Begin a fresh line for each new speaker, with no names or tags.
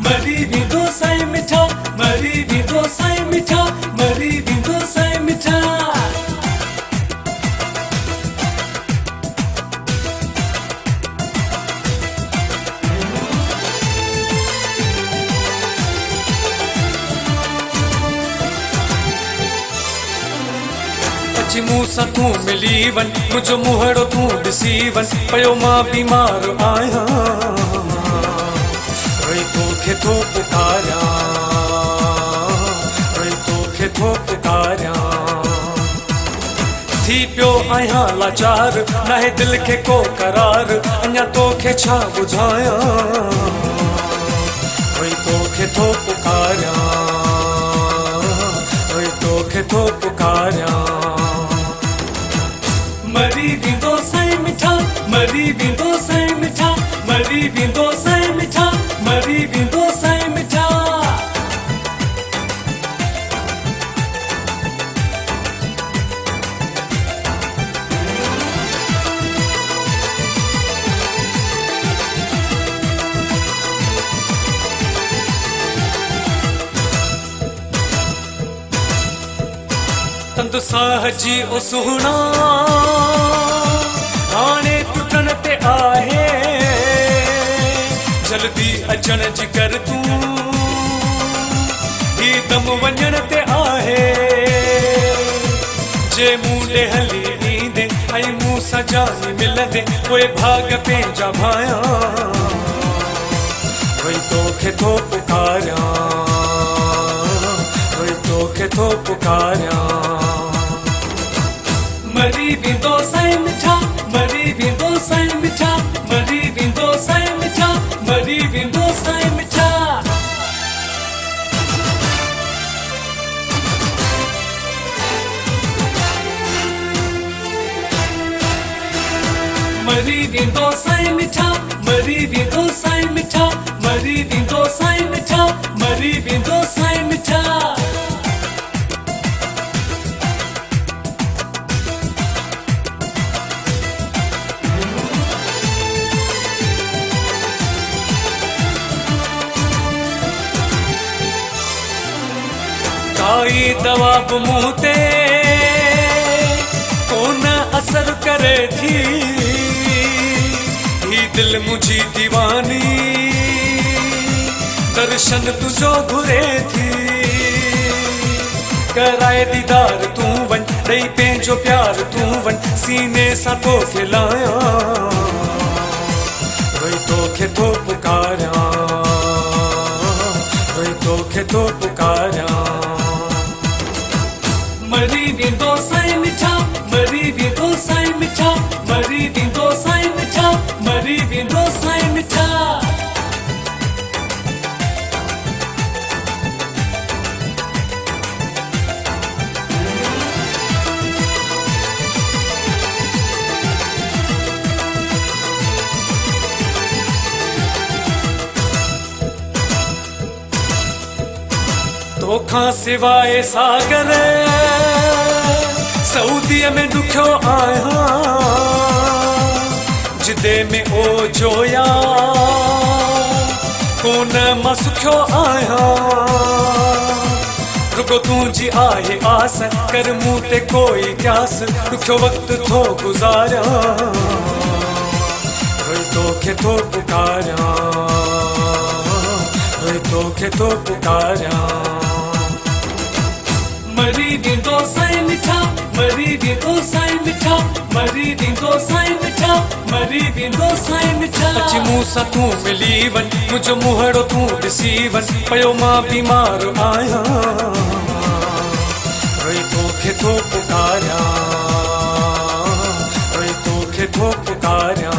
मरी वेंदो साईं मिठा, मरी वेंदो साईं मिठा, मरी वेंदो साईं मिठा। अची मूं सां तूं मिली वञ, मुंहिंजो मुंहड़ो तूं ॾिसी वञ, पियो मां बीमार आहियां, वरी तोखे थो पुकारियां, वरी तोखे थो पुकारियां। थी पियो आहियां लाचार, नाहे दिलि खे को करार, अञा तोखे छा ॿुधायां, वरी तोखे थो पुकारियां, वरी तोखे थो पुकारियां। मरी वेंदो साईं मिठा, मरी वेंदो साईं मिठा, मरी वेंदो साईं मिठा, मरी वेंदो साईं मिठा। तंद साह जी ओ सुहिणा हाणे टुटण ते आहे, जल्दी अचण जी कर तूं, ही दम वञण ते आहे। जे मूं ॾे हली ईंदे ऐं मूं सां जान मिलंदे, उहे भाग पंहिंजा भायां, वरी तोखे थो पुकारियां, वरी तोखे थो पुकारियां। मरी वेंदो साईं मिठा, मरी वेंदो साईं मिठा, मरी वेंदो साईं मिठा, मरी वेंदो साईं मिठा। मरी वेंदो साईं मिठा, मरी वेंदो साईं मिठा, मरी वेंदो साईं मिठा, मरी वेंदो साईं मिठा। काई दवा बि मूं ते कोन असर करे थी, ही दिल मुंहिंजी दीवानी दर्शन तुंहिंजो घुरे थी। कराए दीदार तूं वञ, ॾेई पंहिंजो प्यार तूं वञ, सीने सां तोखे लायां, वरी तोखे थो पुकारियां, वरी तोखे थो पुकारियां। मरी वेंदो साईं मिठा, मरी वेंदो साईं मिठा, मरी वेंदो साईं मिठा, मरी वेंदो साईं मिठा। तोखां सिवाय सागर सऊदीअ में ॾुखियो आहियां, जिदे में ओ जोया कोन मां सुखियो आहियां। रुगो तुंहिंजी आहे आस, कर मूं ते कोई क्यास, ॾुखियो वक़्तु थो गुज़ारियां, वरी तोखे थो पुकारियां, वरी तोखे थो पुकारियां। मरी वेंदो साईं मिठा, मरी वेंदो साईं मिठा, मरी वेंदो साईं मिठा, मरी वेंदो साईं मिठा। अची मूं सां तूं मिली वञ, मुंहिंजो मुंहड़ो तूं ॾिसी वञ, पियो मां बीमार आहियां, वरी तोखे थो पुकारियां, वरी तोखे थो पुकारियां।